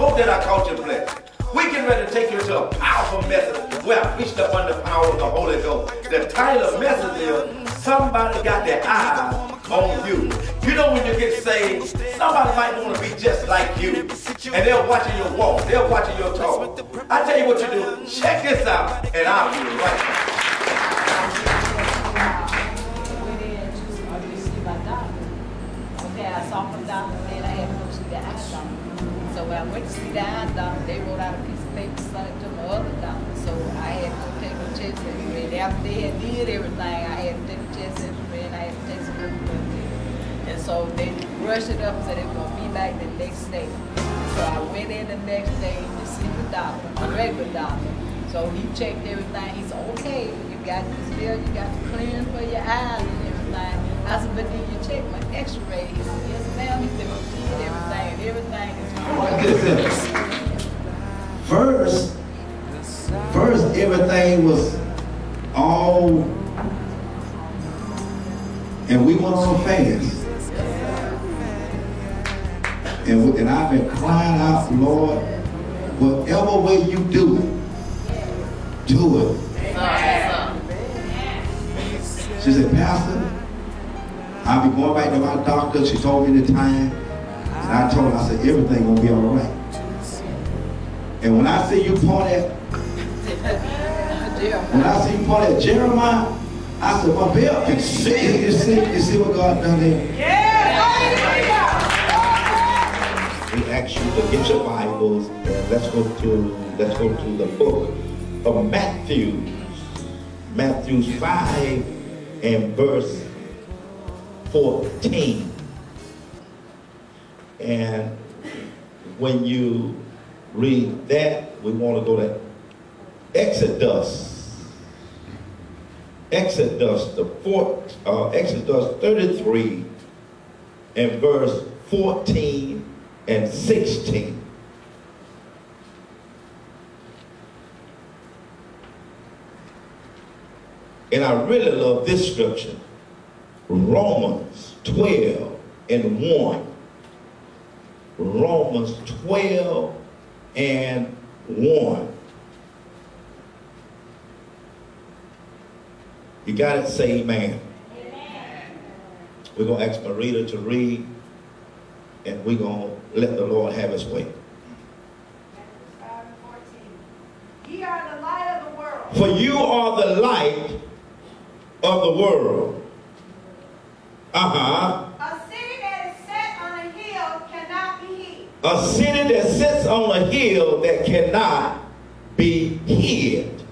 hope that I caught you blessed. We getting ready to take you to a powerful message where I preached up under the power of the Holy Ghost. The title of the message is, Somebody Got Their Eyes on You. You know when you get saved, somebody might want to be just like you. And they're watching your walk. They're watching your talk. I tell you what you do. Check this out, and I'll be right back. I saw my doctor, and I had to go see the eye doctor. So when I went to see the eye doctor, they wrote out a piece of paper, sent it to my other doctor. So I had to take a chest X-ray. And after they had did everything, I had to take a chest X-ray, and I had to take some blood test. And so they rushed it up and said they were going to be back the next day. So I went in the next day to see the doctor, a regular doctor. So he checked everything. He said, okay, you got this bill, you got the clearance for your eyes and everything. I said, but did you check my x-ray? He said, yes, ma'am. He said, well, we did everything. Everything is fine. First, everything was all, and we went on fast. And I've been crying out, Lord, whatever way you do it. She said, Pastor, I'll be going back to my doctor. She told me the time. And I told her, I said, everything gonna be all right. And when I see you point at Jeremiah, I said, well, Bill can see. You see what God done there? We ask you to get your Bibles and let's go to the book of Matthew 5 and verse 14. And when you read that, we want to go to Exodus 33 and verse 14 and 16. And I really love this scripture, Romans 12 and 1. Romans 12 and 1. You got it, say amen. Amen. We're going to ask Marita to read, and we're going to let the Lord have his way. Ye are the light of the world. For you are the light of the world. A city that is set on a hill cannot be hid. A city that sits on a hill that cannot be hid.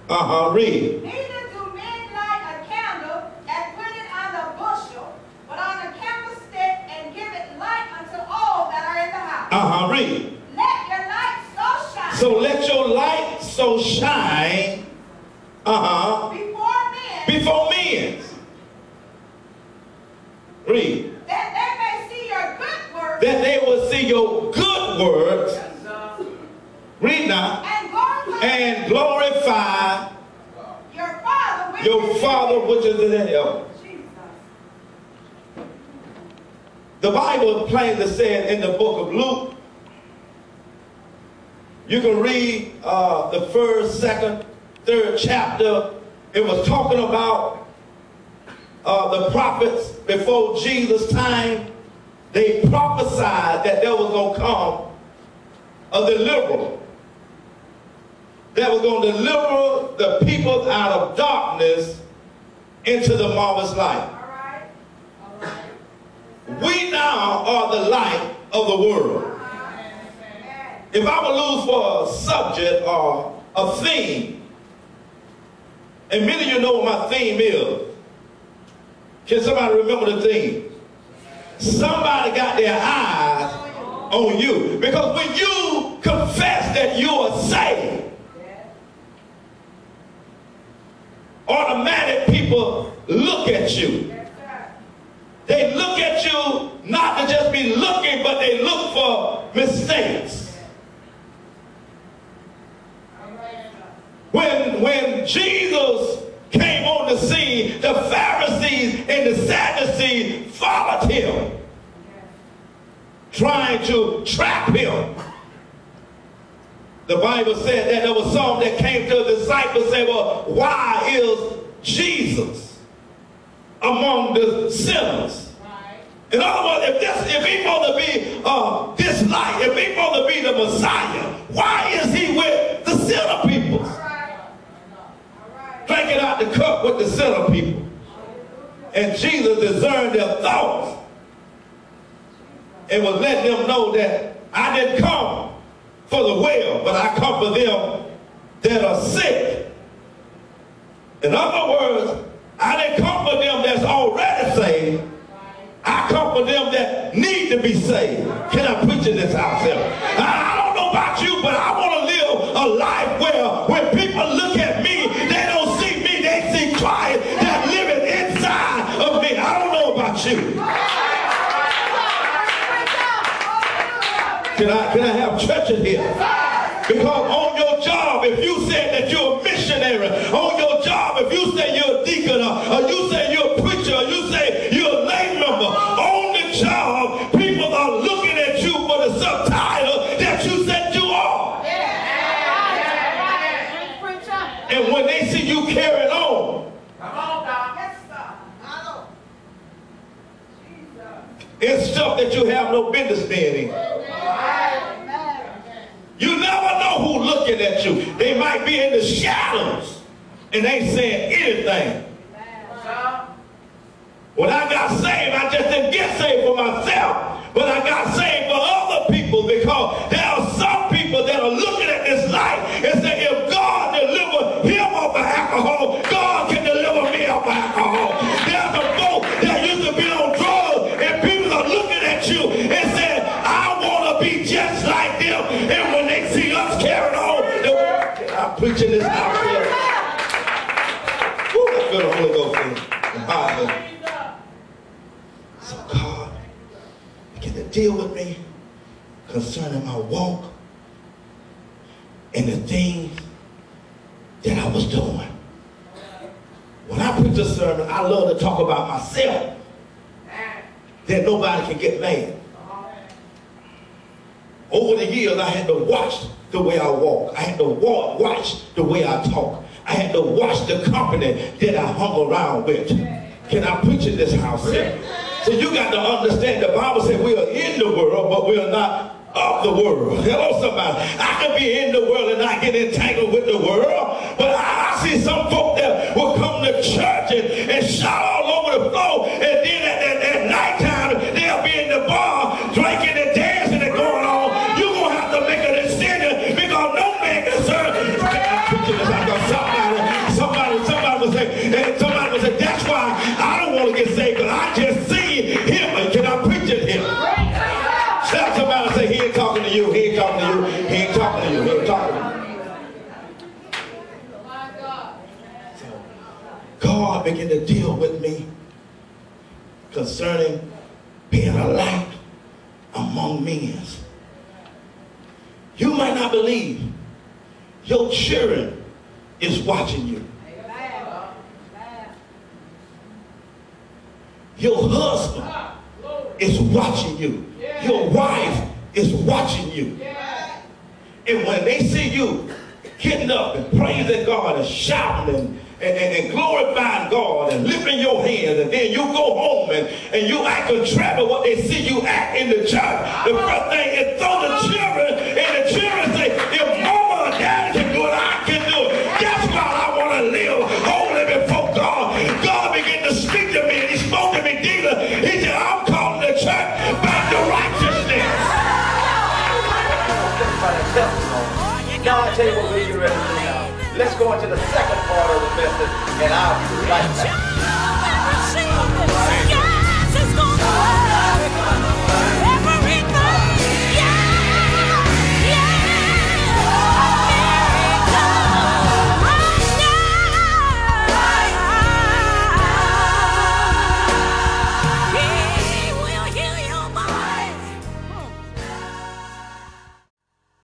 Read. Neither do men light a candle and put it on a bushel, but on a candlestick, and give it light unto all that are in the house. Read. Let your light so shine. So let your light so shine. Before men. Read. That they may see your good works. That they will see your good works. Read now. And glorify your Father which is in heaven. The Bible plainly said in the book of Luke, you can read the first, second, third chapter. It was talking about the prophets before Jesus' time. They prophesied that there was going to come a deliverer that was going to deliver the people out of darkness into the marvelous light. All right. We now are the light of the world. If I would lose for a subject or a theme, and many of you know what my theme is. Can somebody remember the theme? Somebody got their eyes on you. Because when you confess that you are saved, automatic people look at you. They look at you not to just be looking, but they look for mistakes. When Jesus came on the scene, the Pharisees and the Sadducees followed him, trying to trap him. The Bible said that there was some that came to the disciples and said, well, why is Jesus among the sinners? Right. In other words, if he's supposed to be this light, if he's supposed to be the Messiah, why is he with the sinner people? Drinking out the cup with the sinner people. And Jesus discerned their thoughts and was letting them know that I didn't come for the well, but I come for them that are sick. In other words, I didn't come for them that's already saved. I come for them that need to be saved. Can I preach in this house here? I don't know about you, but I want to live a life where when people look at me, they don't see me, they see Christ that's living inside of me. I don't know about you. Can I have church in here? Because on your job, if you say that you're a missionary, on your job, if you say you're a deacon, or you say you're a preacher, or you say you're a lay member, on the job, people are looking at you for the subtitle that you said you are. And when they see you carrying on, it's stuff that you have no business being in. You never know who's looking at you. They might be in the shadows and ain't saying anything. When I got saved, I just didn't get saved for myself, but I got saved for other people, because there are some people that are looking at this life and say, if God delivered him off of alcohol, God can deliver me off of alcohol. There's a folk that used to be on drugs, and people are looking at you and saying, I want to be just like them. And when they see us carrying on, I'm preaching this out here. Woo, I feel the Holy Ghost in my heart. So God began to deal with me concerning my walk and the things that I was doing. When I preach a sermon, I love to talk about myself, that nobody can get mad. Over the years, I had to watch the way I walk. I had to watch the way I talk. I had to watch the company that I hung around with. Can I preach in this house here? So you got to understand, the Bible says we are in the world, but we are not of the world. Hello, somebody. I can be in the world and not get entangled with the world, but I see some folk that will come to church and shout all over the floor, and then at nighttime, they'll be in the bar drinking and dancing and going on. You're going to have to make a decision, because no man can serve. Somebody will say, that's why I don't want to get saved, because I just see him. And can I preach it here? Tell somebody, say, he ain't talking to you, he ain't talking to you, he ain't talking to you, he ain't talking to you. So God began to deal with me concerning being a light among men. You might not believe your children is watching you. Your husband is watching you. Your wife is watching you. And when they see you getting up and praising God and shouting and glorifying God and lifting your hands, and then you go home and you act contrary to what they see you act in the church, the first thing is throw the children, and the children say, if mama or daddy can do it, I can do it. That's why I want to live holy before God. God began to speak to me, and he spoke to me deeper. He said, I'm calling the church back to righteousness. Now I tell you what we're getting ready to do now. Let's go into the second part of the message, and I'll be right back.